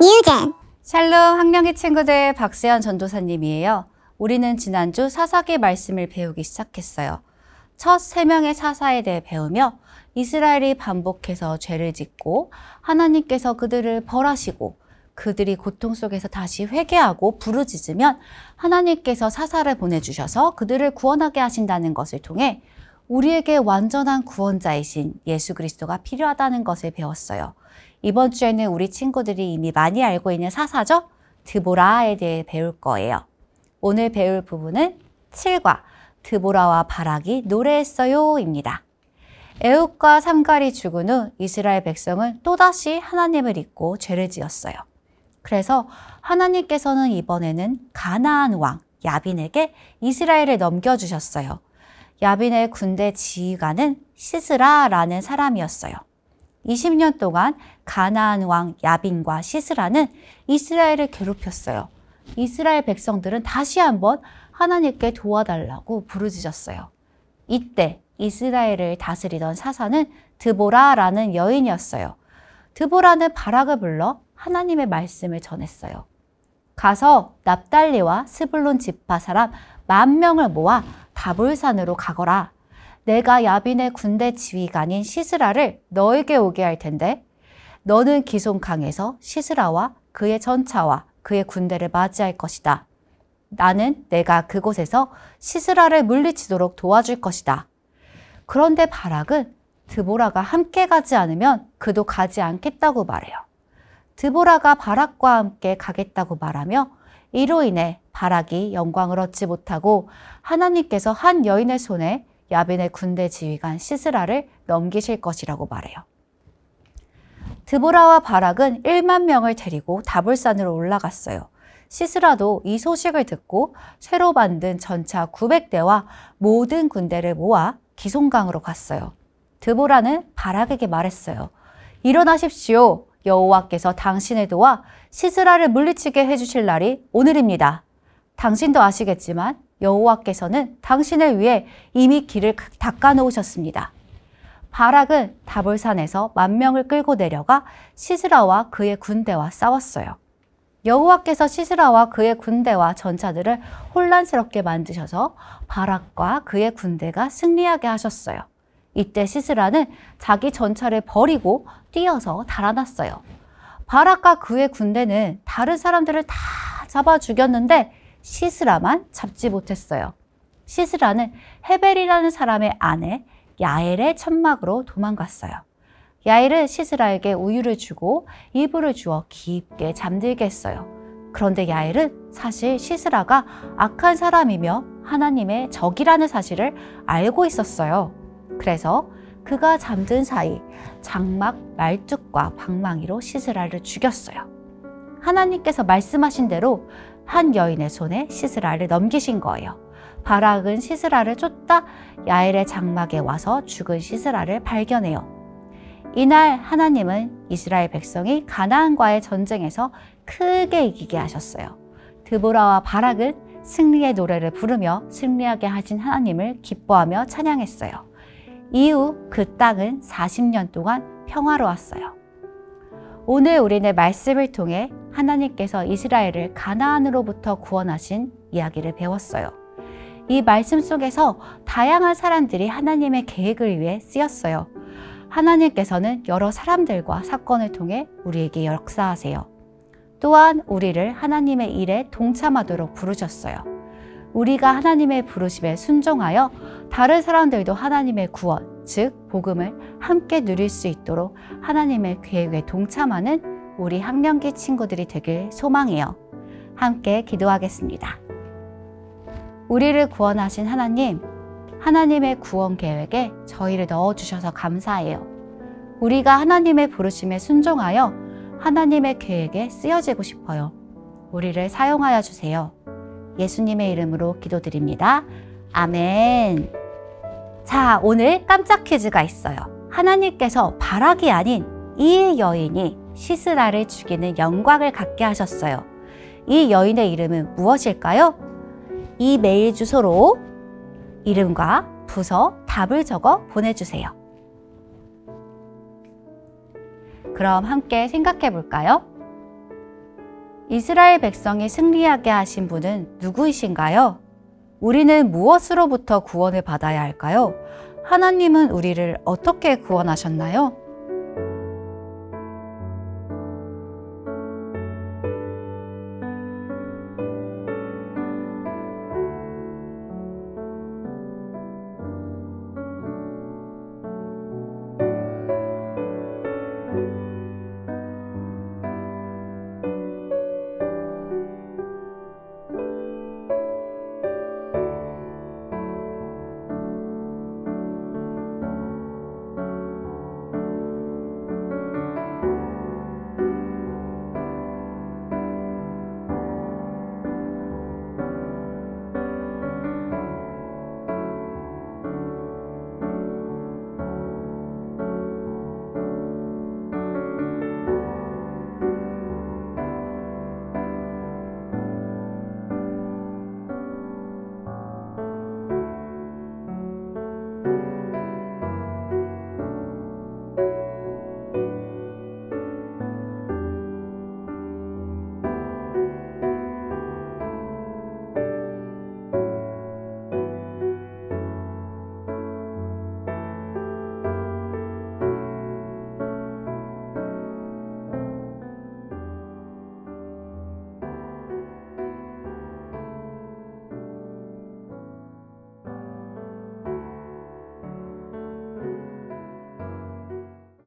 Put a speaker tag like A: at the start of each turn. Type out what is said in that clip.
A: 뉴젠.
B: 샬롬 학령의 친구들, 박세현 전도사님이에요. 우리는 지난주 사사기 말씀을 배우기 시작했어요. 첫 3명의 사사에 대해 배우며 이스라엘이 반복해서 죄를 짓고 하나님께서 그들을 벌하시고 그들이 고통 속에서 다시 회개하고 부르짖으면 하나님께서 사사를 보내주셔서 그들을 구원하게 하신다는 것을 통해 우리에게 완전한 구원자이신 예수 그리스도가 필요하다는 것을 배웠어요. 이번 주에는 우리 친구들이 이미 많이 알고 있는 사사죠? 드보라에 대해 배울 거예요. 오늘 배울 부분은 7과 드보라와 바락이 노래했어요 입니다. 에훗과 삼갈이 죽은 후 이스라엘 백성은 또다시 하나님을 잊고 죄를 지었어요. 그래서 하나님께서는 이번에는 가나안 왕 야빈에게 이스라엘을 넘겨주셨어요. 야빈의 군대 지휘관은 시스라라는 사람이었어요. 20년 동안 가나안 왕 야빈과 시스라는 이스라엘을 괴롭혔어요. 이스라엘 백성들은 다시 한번 하나님께 도와달라고 부르짖었어요. 이때 이스라엘을 다스리던 사사는 드보라라는 여인이었어요. 드보라는 바락을 불러 하나님의 말씀을 전했어요. 가서 납달리와 스불론 지파 사람 10,000명을 모아 다볼산으로 가거라. 내가 야빈의 군대 지휘관인 시스라를 너에게 오게 할 텐데 너는 기손 강에서 시스라와 그의 전차와 그의 군대를 맞이할 것이다. 나는 내가 그곳에서 시스라를 물리치도록 도와줄 것이다. 그런데 바락은 드보라가 함께 가지 않으면 그도 가지 않겠다고 말해요. 드보라가 바락과 함께 가겠다고 말하며 이로 인해 바락이 영광을 얻지 못하고 하나님께서 한 여인의 손에 야빈의 군대 지휘관 시스라를 넘기실 것이라고 말해요. 드보라와 바락은 10,000명을 데리고 다볼산으로 올라갔어요. 시스라도 이 소식을 듣고 새로 만든 전차 900대와 모든 군대를 모아 기손강으로 갔어요. 드보라는 바락에게 말했어요. 일어나십시오. 여호와께서 당신을 도와 시스라를 물리치게 해주실 날이 오늘입니다. 당신도 아시겠지만 여호와께서는 당신을 위해 이미 길을 닦아 놓으셨습니다. 바락은 다볼산에서 10,000명을 끌고 내려가 시스라와 그의 군대와 싸웠어요. 여호와께서 시스라와 그의 군대와 전차들을 혼란스럽게 만드셔서 바락과 그의 군대가 승리하게 하셨어요. 이때 시스라는 자기 전차를 버리고 뛰어서 달아났어요. 바락과 그의 군대는 다른 사람들을 다 잡아 죽였는데 시스라만 잡지 못했어요. 시스라는 헤벨이라는 사람의 아내 야엘의 천막으로 도망갔어요. 야엘은 시스라에게 우유를 주고 이불을 주어 깊게 잠들게 했어요. 그런데 야엘은 사실 시스라가 악한 사람이며 하나님의 적이라는 사실을 알고 있었어요. 그래서 그가 잠든 사이 장막, 말뚝과 방망이로 시스라를 죽였어요. 하나님께서 말씀하신 대로 한 여인의 손에 시스라를 넘기신 거예요. 바락은 시스라를 쫓다 야엘의 장막에 와서 죽은 시스라를 발견해요. 이날 하나님은 이스라엘 백성이 가나안과의 전쟁에서 크게 이기게 하셨어요. 드보라와 바락은 승리의 노래를 부르며 승리하게 하신 하나님을 기뻐하며 찬양했어요. 이후 그 땅은 40년 동안 평화로웠어요. 오늘 우리는 말씀을 통해 하나님께서 이스라엘을 가나안으로부터 구원하신 이야기를 배웠어요. 이 말씀 속에서 다양한 사람들이 하나님의 계획을 위해 쓰였어요. 하나님께서는 여러 사람들과 사건을 통해 우리에게 역사하세요. 또한 우리를 하나님의 일에 동참하도록 부르셨어요. 우리가 하나님의 부르심에 순종하여 다른 사람들도 하나님의 구원, 즉 복음을 함께 누릴 수 있도록 하나님의 계획에 동참하는 우리 학령기 친구들이 되길 소망해요. 함께 기도하겠습니다. 우리를 구원하신 하나님, 하나님의 구원 계획에 저희를 넣어주셔서 감사해요. 우리가 하나님의 부르심에 순종하여 하나님의 계획에 쓰여지고 싶어요. 우리를 사용하여 주세요. 예수님의 이름으로 기도드립니다. 아멘. 자, 오늘 깜짝 퀴즈가 있어요. 하나님께서 바락이 아닌 이 여인이 시스라를 죽이는 영광을 갖게 하셨어요. 이 여인의 이름은 무엇일까요? 이 메일 주소로 이름과 부서, 답을 적어 보내주세요. 그럼 함께 생각해 볼까요? 이스라엘 백성이 승리하게 하신 분은 누구이신가요? 우리는 무엇으로부터 구원을 받아야 할까요? 하나님은 우리를 어떻게 구원하셨나요?